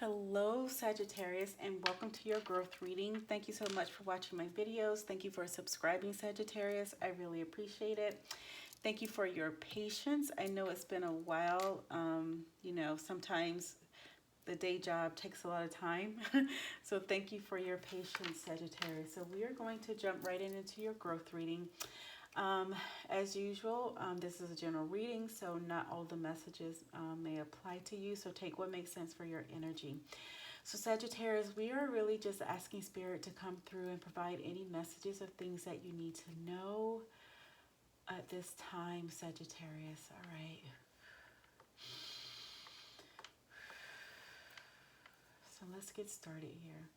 Hello, Sagittarius, and welcome to your growth reading. Thank you so much for watching my videos. Thank you for subscribing, Sagittarius. I really appreciate it. Thank you for your patience. I know it's been a while. Sometimes the day job takes a lot of time. So thank you for your patience, Sagittarius. So we are going to jump right into your growth reading. Um, as usual, this is a general reading, so not all the messages may apply to you. So take what makes sense for your energy. So Sagittarius, we are really just asking Spirit to come through and provide any messages of things that you need to know at this time, Sagittarius. All right. So let's get started here.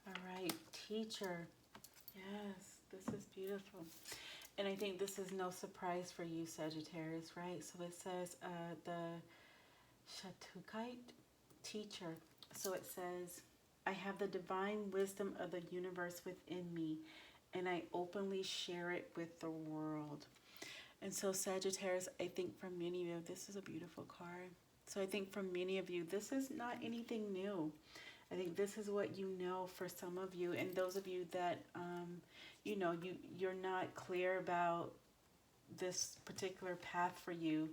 All right, teacher. Yes, this is beautiful. And I think this is no surprise for you, Sagittarius, right? So it says the Shatukite teacher. So it says, I have the divine wisdom of the universe within me, and I openly share it with the world. And so, Sagittarius, I think for many of you, this is a beautiful card. So I think for many of you, this is not anything new. I think this is what you know for some of you, and those of you that you're not clear about this particular path for you.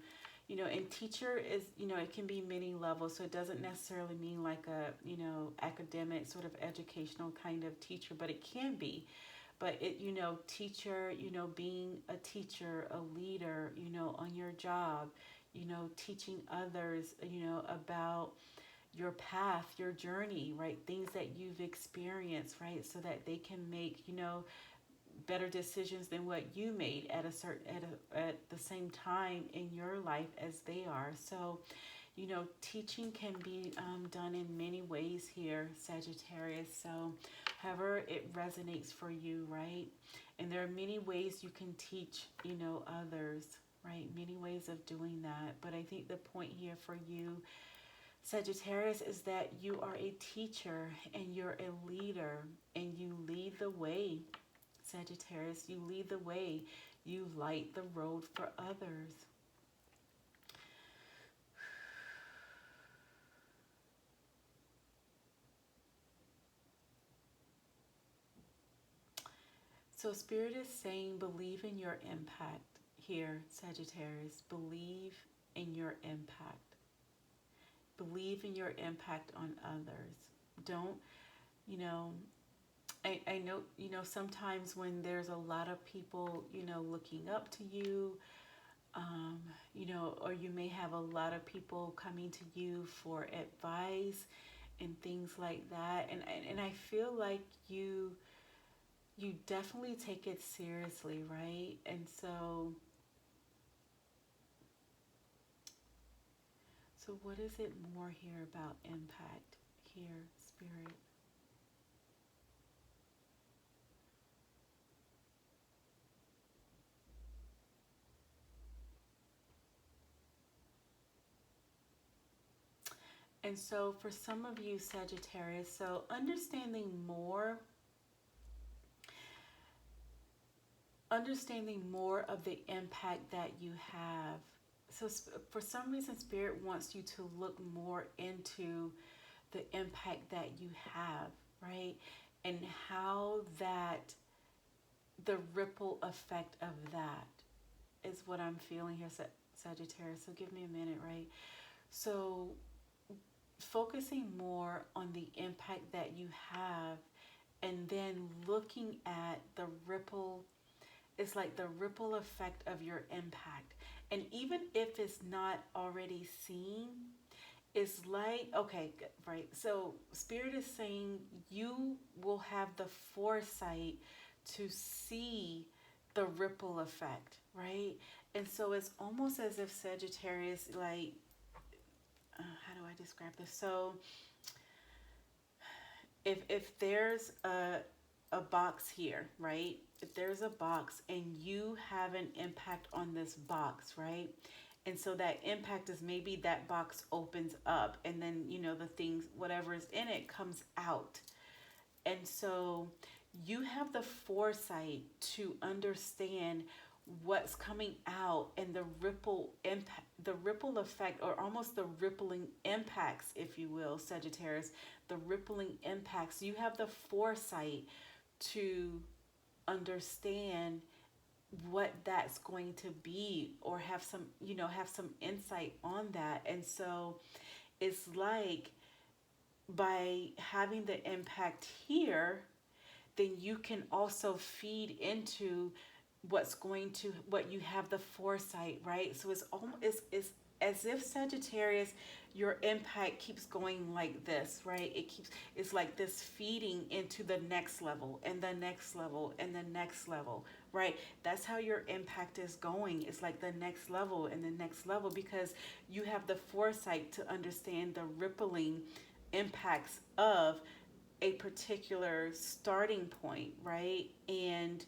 And teacher is, it can be many levels, so it doesn't necessarily mean like a, academic sort of educational kind of teacher, but it can be. But it, teacher, being a teacher, a leader, on your job, teaching others, about your path, your journey, right? Things that you've experienced, right? So that they can make, better decisions than what you made at a certain at the same time in your life as they are. So, teaching can be done in many ways here, Sagittarius. So, however it resonates for you, right? And there are many ways you can teach, others, right? Many ways of doing that. But I think the point here for you, Sagittarius, is that you are a teacher and you're a leader and you lead the way. Sagittarius, you lead the way. You light the road for others. So Spirit is saying believe in your impact here, Sagittarius. Believe in your impact. Believe in your impact on others. Don't, you know, I know, sometimes when there's a lot of people, looking up to you, um, or you may have a lot of people coming to you for advice and things like that. And I feel like you definitely take it seriously, right? And so what is it more here about impact here, Spirit? And so for some of you, Sagittarius, so understanding more of the impact that you have. So for some reason, Spirit wants you to look more into the impact that you have, right? And how that, the ripple effect of that is what I'm feeling here, Sagittarius. So give me a minute, right? So focusing more on the impact that you have and then looking at the ripple. It's like the ripple effect of your impact. And even if it's not already seen, it's like, okay, right. So Spirit is saying you will have the foresight to see the ripple effect, right? And so it's almost as if Sagittarius, like, how do I describe this? So if there's a box here, right? If there's a box and you have an impact on this box, right? And so that impact is maybe that box opens up and then, the things, whatever is in it comes out. And so you have the foresight to understand what's coming out and the ripple impact, the ripple effect, or almost the rippling impacts, if you will, Sagittarius, the rippling impacts. You have the foresight to understand what that's going to be, or have some insight on that. And so it's like, by having the impact here, then you can also feed into what you have the foresight, right? So it's almost, it's as if, Sagittarius, your impact keeps going like this, right? It's like this feeding into the next level and the next level and the next level, right? That's how your impact is going. It's like the next level and the next level, because you have the foresight to understand the rippling impacts of a particular starting point, right? And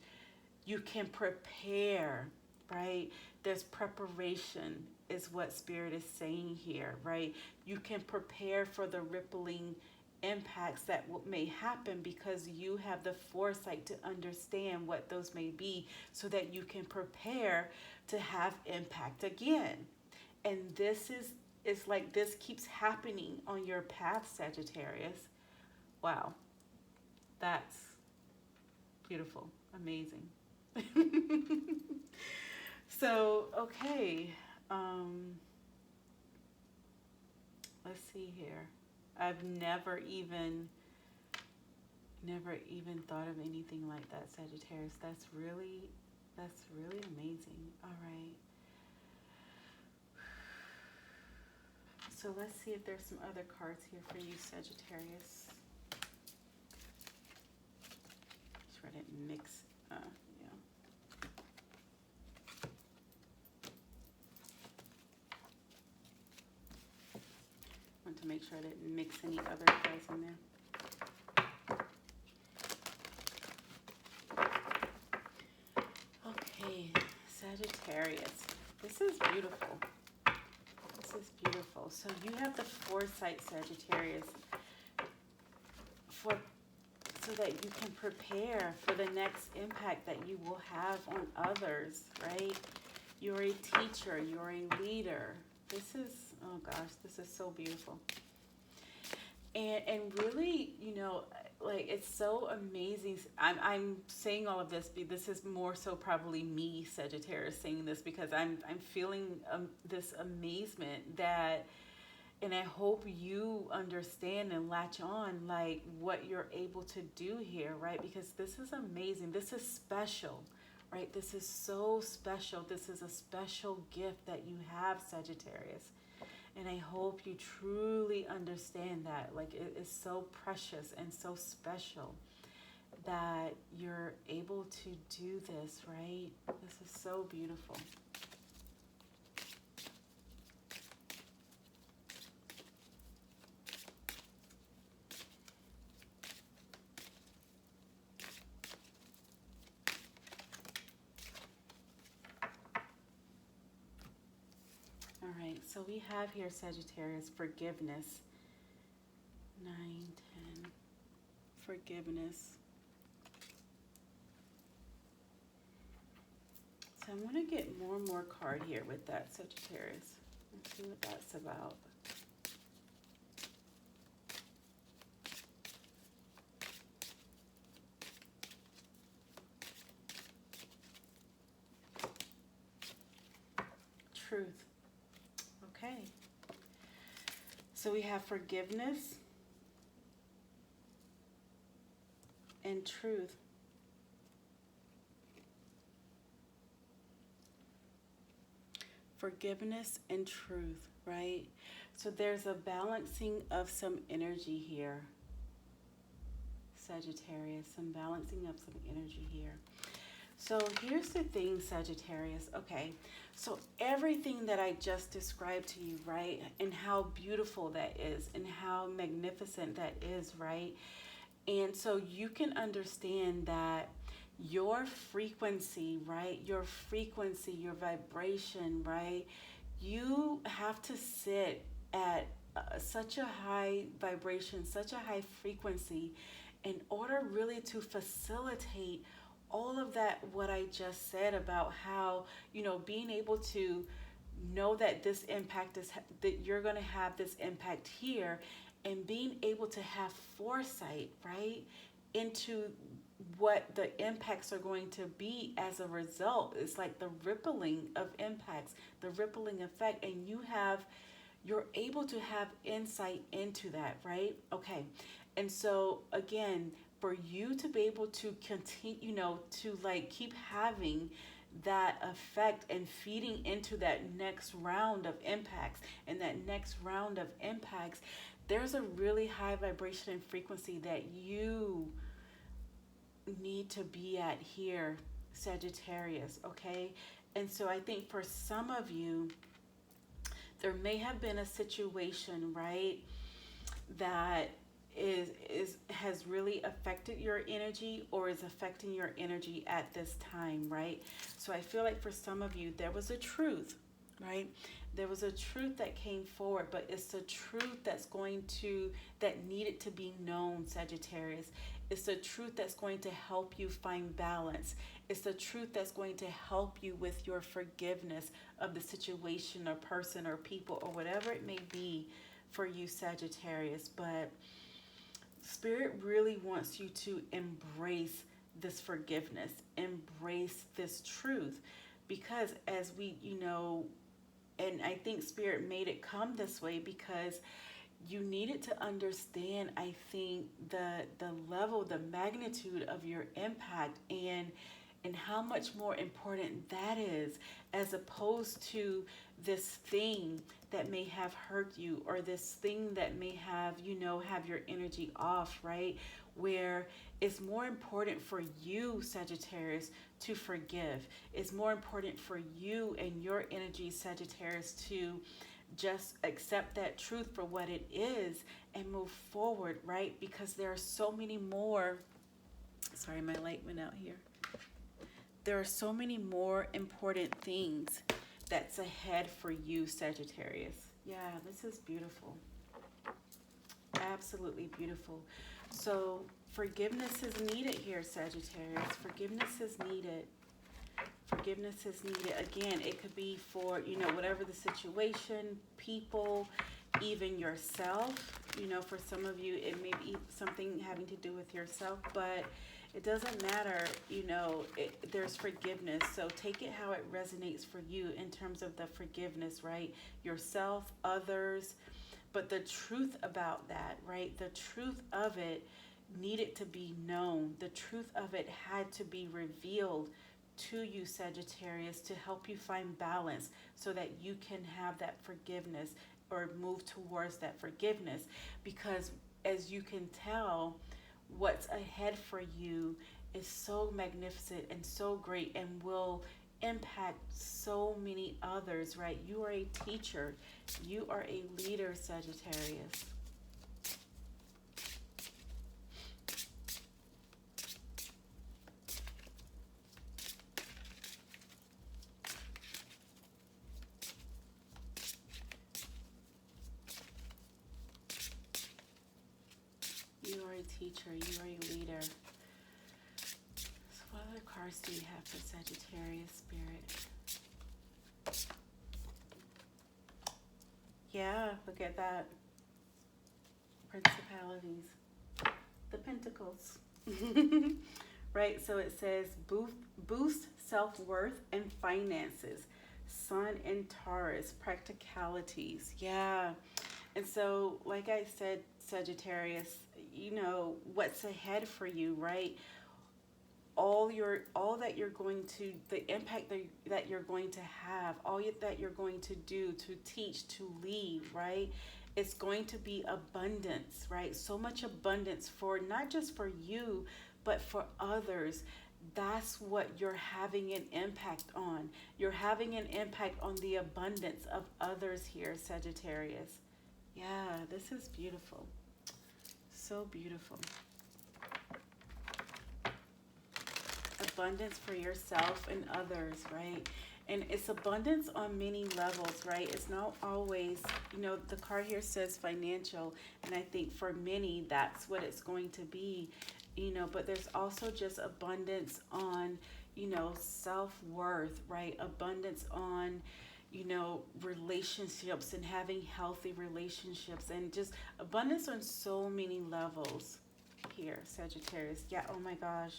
you can prepare, right? There's preparation, is what Spirit is saying here, right? You can prepare for the rippling impacts that may happen, because you have the foresight to understand what those may be, so that you can prepare to have impact again. And this is like, this keeps happening on your path, Sagittarius. Wow, that's beautiful, amazing. So, okay, let's see here. I've never even thought of anything like that, Sagittarius. That's really amazing. All right. So let's see if there's some other cards here for you, Sagittarius. Try to mix, yeah. Want to make sure I didn't mix any other cards in there. Okay, Sagittarius. This is beautiful. This is beautiful. So you have the foresight, Sagittarius, so that you can prepare for the next impact that you will have on others, right? You're a teacher. You're a leader. This is, oh gosh, this is so beautiful. And really, like, it's so amazing. I'm saying all of this, but this is more so probably me, Sagittarius, saying this, because I'm feeling this amazement that, and I hope you understand and latch on, like, what you're able to do here, right? Because this is amazing. This is special, right? This is so special. This is a special gift that you have, Sagittarius. And I hope you truly understand that. Like, it is so precious and so special that you're able to do this, right? This is so beautiful. All right, so we have here, Sagittarius, forgiveness. 9, 10, forgiveness. So I'm going to get more and more card here with that, Sagittarius. Let's see what that's about. Truth. Okay. So we have forgiveness and truth. Forgiveness and truth, right? So there's a balancing of some energy here, Sagittarius, some balancing of some energy here. So here's the thing, Sagittarius. Okay, so everything that I just described to you, right, and how beautiful that is and how magnificent that is, right? And so you can understand that your frequency, right, your frequency, your vibration, right, you have to sit at such a high vibration, such a high frequency, in order really to facilitate all of that, what I just said about how, being able to know that this impact is, that you're going to have this impact here, and being able to have foresight, right, into what the impacts are going to be as a result. It's like the rippling of impacts, the rippling effect, and you're able to have insight into that, right? Okay. And so again, for you to be able to continue, to like keep having that effect and feeding into that next round of impacts and that next round of impacts, there's a really high vibration and frequency that you need to be at here, Sagittarius, okay? And so I think for some of you, there may have been a situation, right, that has really affected your energy or is affecting your energy at this time, right? So I feel like for some of you, there was a truth, right? There was a truth that came forward, but it's a truth that needed to be known, Sagittarius. It's the truth that's going to help you find balance. It's the truth that's going to help you with your forgiveness of the situation or person or people or whatever it may be for you, Sagittarius. But Spirit really wants you to embrace this forgiveness, embrace this truth, because as we, and I think Spirit made it come this way because you needed to understand, I think, the level, the magnitude of your impact, and how much more important that is, as opposed to this thing that may have hurt you, or this thing that may have, have your energy off, right? Where it's more important for you, Sagittarius, to forgive. It's more important for you and your energy, Sagittarius, to just accept that truth for what it is and move forward, right? Because there are so many more, sorry, my light went out here. There are so many more important things that's ahead for you, Sagittarius. Yeah, this is beautiful. Absolutely beautiful. So forgiveness is needed here, Sagittarius. Forgiveness is needed. Forgiveness is needed. Again, it could be for, whatever the situation, people, even yourself. For some of you, it may be something having to do with yourself, but it doesn't matter, there's forgiveness. So take it how it resonates for you in terms of the forgiveness, right? Yourself, others. But the truth about that, right? The truth of it needed to be known. The truth of it had to be revealed to you, Sagittarius, to help you find balance so that you can have that forgiveness or move towards that forgiveness. Because as you can tell, what's ahead for you is so magnificent and so great and will impact so many others, right? You are a teacher. You are a leader, Sagittarius. You are a teacher. You are a leader. So what other cards do you have for Sagittarius, Spirit? Yeah, look at that. Principalities. The Pentacles. Right, so it says boost self-worth and finances. Sun and Taurus, practicalities. Yeah. And so, like I said, Sagittarius, what's ahead for you, right? All that you're going to, the impact that you're going to have, that you're going to do, to teach, to lead, right? It's going to be abundance, right? So much abundance for not just for you, but for others. That's what you're having an impact on. You're having an impact on the abundance of others here, Sagittarius. Yeah, this is beautiful. So beautiful. Abundance for yourself and others, right? And it's abundance on many levels, right? It's not always, the card here says financial, and I think for many that's what it's going to be, but there's also just abundance on, self-worth, right? Abundance on, relationships and having healthy relationships, and just abundance on so many levels here, Sagittarius. Yeah, oh my gosh.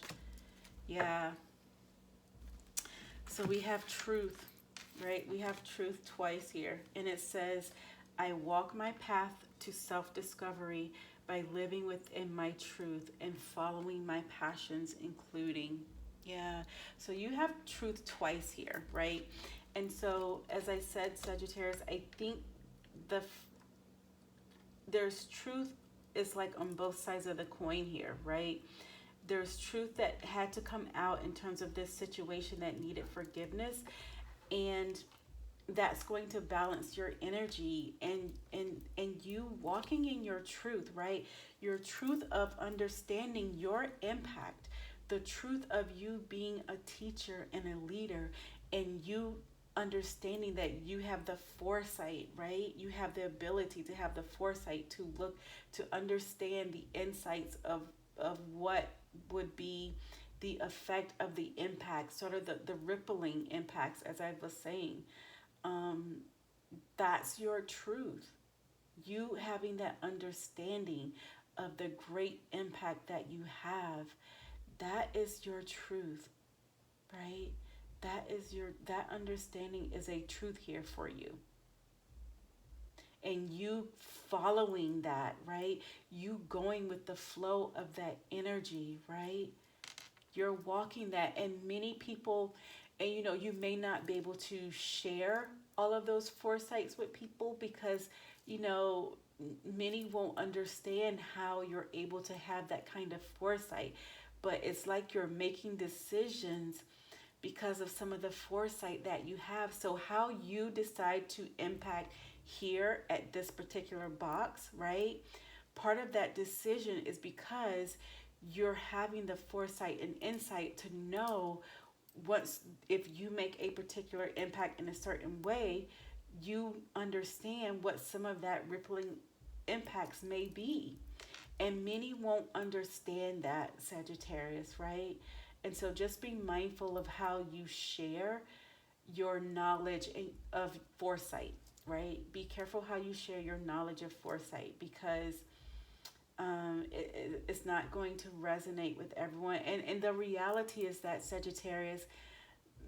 Yeah. So we have truth, right? We have truth twice here. And it says, I walk my path to self-discovery by living within my truth and following my passions, including. Yeah. So you have truth twice here, right? And so, as I said, Sagittarius, I think the there's truth is like on both sides of the coin here, right? There's truth that had to come out in terms of this situation that needed forgiveness, and that's going to balance your energy and you walking in your truth, right? Your truth of understanding your impact, the truth of you being a teacher and a leader, and you understanding that you have the foresight, right? You have the ability to have the foresight to look, to understand the insights of what would be the effect of the impact, sort of the rippling impacts, as I was saying. That's your truth. You having that understanding of the great impact that you have, that is your truth, right? That understanding is a truth here for you. And you following that, right? You going with the flow of that energy, right? You're walking that, and many people, and you may not be able to share all of those foresights with people because, many won't understand how you're able to have that kind of foresight. But it's like you're making decisions because of some of the foresight that you have. So how you decide to impact here at this particular box, right? Part of that decision is because you're having the foresight and insight to know once, if you make a particular impact in a certain way, you understand what some of that rippling impacts may be. And many won't understand that, Sagittarius, right? And so just be mindful of how you share your knowledge of foresight, right? Be careful how you share your knowledge of foresight, because it's not going to resonate with everyone. And the reality is that, Sagittarius,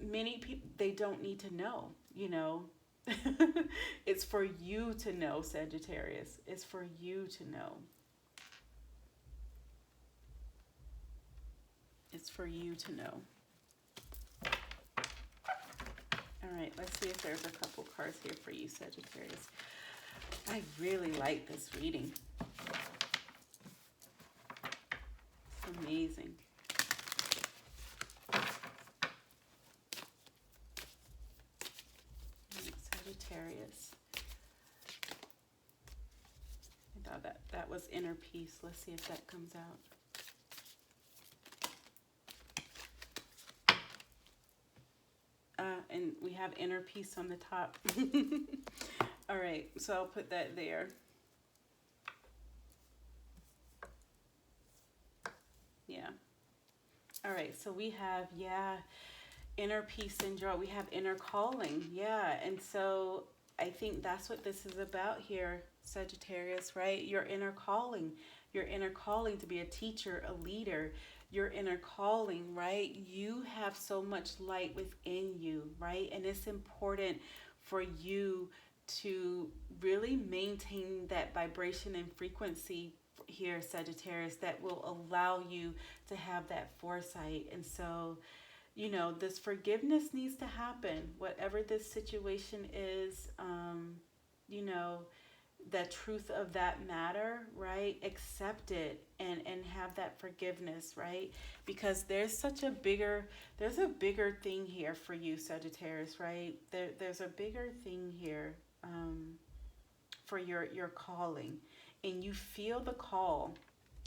many people, they don't need to know, It's for you to know, Sagittarius. It's for you to know. It's for you to know. All right, let's see if there's a couple cards here for you, Sagittarius. I really like this reading. It's amazing. Sagittarius. I thought that was inner peace. Let's see if that comes out. And we have inner peace on the top. All right, so I'll put that there. Yeah. All right, so we have, inner peace and joy. We have inner calling. Yeah, and so I think that's what this is about here, Sagittarius, right? Your inner calling. Your inner calling to be a teacher, a leader. Your inner calling, right? You have so much light within you, right? And it's important for you to really maintain that vibration and frequency here, Sagittarius, that will allow you to have that foresight. And so, this forgiveness needs to happen. Whatever this situation is, the truth of that matter, right? Accept it and have that forgiveness, right? Because there's a bigger thing here for you, Sagittarius, right? There's a bigger thing here for your calling, and you feel the call.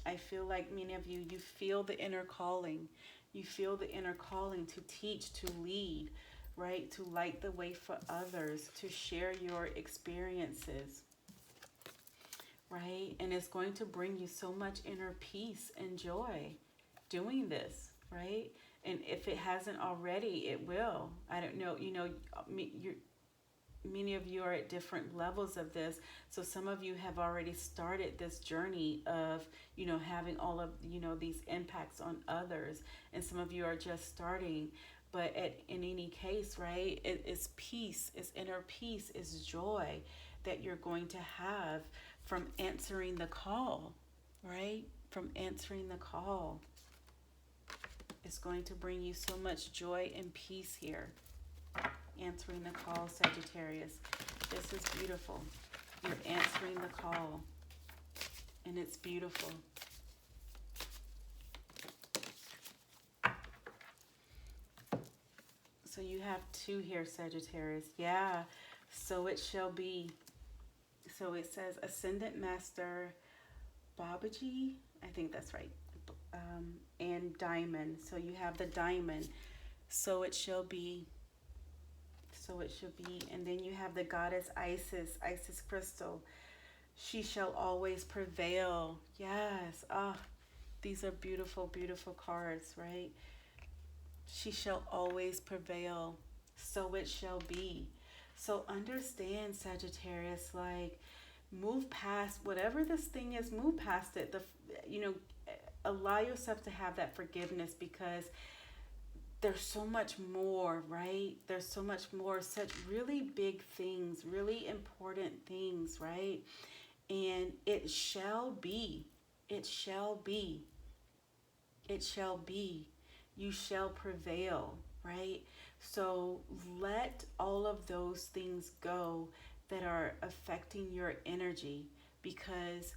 I feel like many of you feel the inner calling. You feel the inner calling to teach, to lead, right? To light the way for others, to share your experiences, right? And it's going to bring you so much inner peace and joy doing this, right? And if it hasn't already, it will. I don't know, many of you are at different levels of this. So some of you have already started this journey of, having all of, these impacts on others. And some of you are just starting. But in any case, right, it's peace, it's inner peace, it's joy that you're going to have from answering the call, right? From answering the call. It's going to bring you so much joy and peace here. Answering the call, Sagittarius. This is beautiful. You're answering the call. And it's beautiful. So you have 2 here, Sagittarius. Yeah. So it shall be. So it says Ascendant Master Babaji. I think that's right. And Diamond. So you have the Diamond. So it shall be. So it should be. And then you have the goddess Isis crystal. She shall always prevail. Yes. These are beautiful, beautiful cards, right? She shall always prevail. So it shall be. So understand, Sagittarius, like, move past whatever this thing is, move past it. Allow yourself to have that forgiveness, because there's so much more, right? There's so much more, such really big things, really important things, right? And it shall be. It shall be. It shall be. You shall prevail, right? So let all of those things go that are affecting your energy, because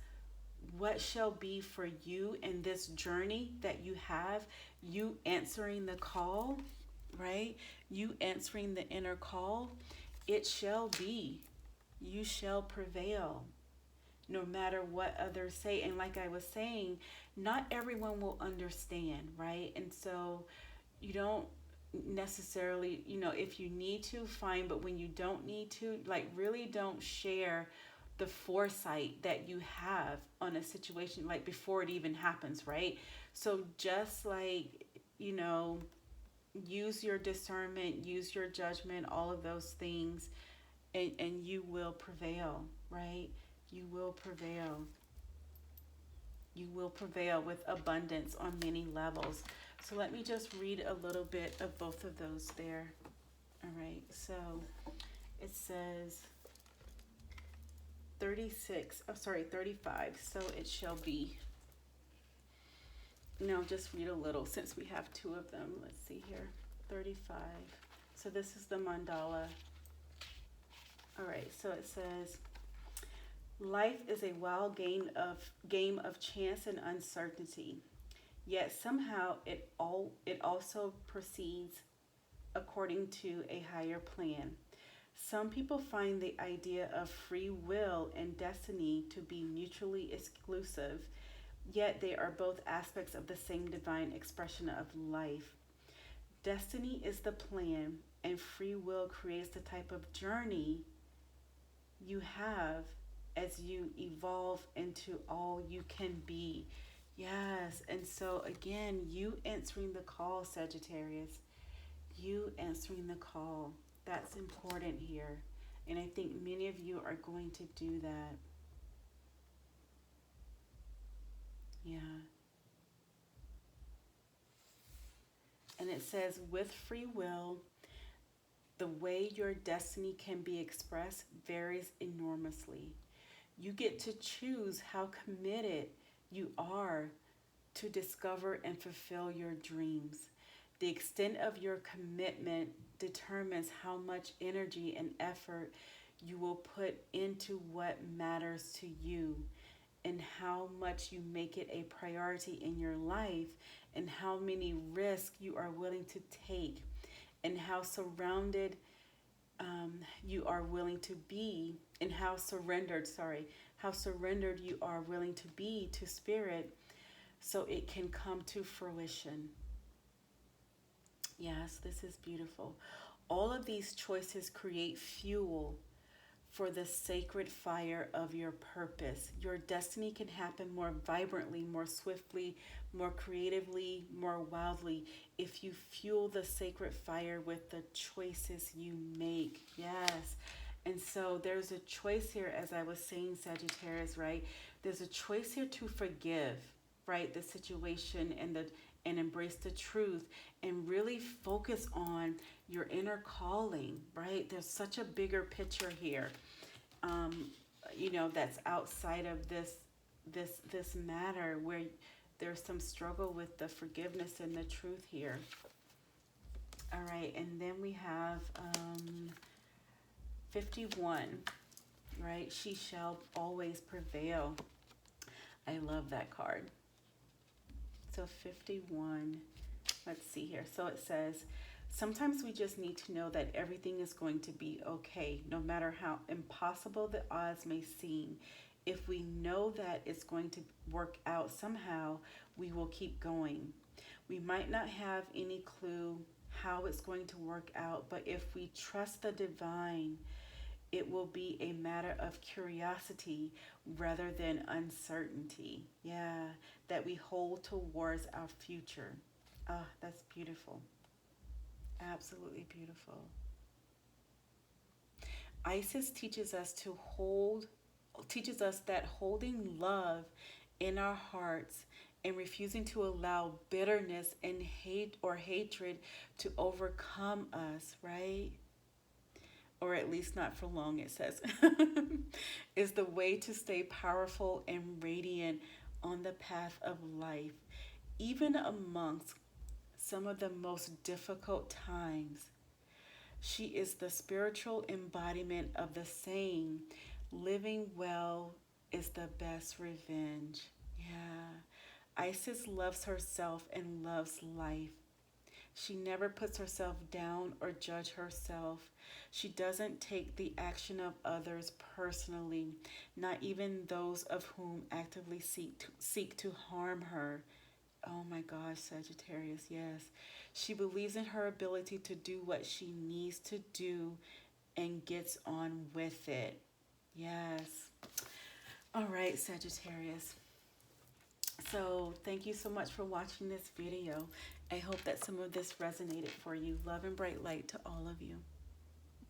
what shall be for you in this journey that you have, you answering the call, right? You answering the inner call, it shall be. You shall prevail, no matter what others say. And like I was saying, not everyone will understand, right? And so you don't necessarily, if you need to, fine, but when you don't need to, like, really don't share the foresight that you have on a situation, like, before it even happens, right? So just like, use your discernment, use your judgment, all of those things, and you will prevail, right? You will prevail. You will prevail with abundance on many levels. So let me just read a little bit of both of those there. All right, so it says 35. So it shall be. Now just read a little since we have 2 of them. Let's see here. 35. So this is the mandala. All right, so it says, life is a wild game of chance and uncertainty. Yet somehow it also proceeds according to a higher plan. Some people find the idea of free will and destiny to be mutually exclusive, yet they are both aspects of the same divine expression of life. Destiny is the plan, and free will creates the type of journey you have as you evolve into all you can be. Yes, and so again, you answering the call, Sagittarius. You answering the call. That's important here. And I think many of you are going to do that. Yeah. And it says, with free will, the way your destiny can be expressed varies enormously. You get to choose how committed you are to discover and fulfill your dreams. The extent of your commitment determines how much energy and effort you will put into what matters to you, and how much you make it a priority in your life, and how many risks you are willing to take, and how surrounded you are willing to be, and how surrendered you are willing to be to spirit, so it can come to fruition. Yes, this is beautiful. All of these choices create fuel for the sacred fire of your purpose. Your destiny can happen more vibrantly, more swiftly, more creatively, more wildly if you fuel the sacred fire with the choices you make. Yes. And so there's a choice here, as I was saying, Sagittarius, right? There's a choice here to forgive, right? The situation and embrace the truth and really focus on your inner calling, right? There's such a bigger picture here, um, that's outside of this matter, where there's some struggle with the forgiveness and the truth here. All right, and then we have 51, right? She shall always prevail. I love that card. So 51, let's see here. So it says, sometimes we just need to know that everything is going to be okay, no matter how impossible the odds may seem. If we know that it's going to work out somehow, we will keep going. We might not have any clue how it's going to work out, but if we trust the divine, it will be a matter of curiosity rather than uncertainty. Yeah, that we hold towards our future. Ah, that's beautiful. Absolutely beautiful. Isis teaches us that holding love in our hearts and refusing to allow bitterness and hate or hatred to overcome us, right? Or at least not for long, it says, is the way to stay powerful and radiant on the path of life, even amongst some of the most difficult times. She is the spiritual embodiment of the saying, living well is the best revenge. Yeah. Isis loves herself and loves life. She never puts herself down or judge herself. She doesn't take the action of others personally, not even those of whom actively seek to harm her. Oh my gosh, Sagittarius, yes. She believes in her ability to do what she needs to do and gets on with it. Yes. All right, Sagittarius. So thank you so much for watching this video. I hope that some of this resonated for you. Love and bright light to all of you.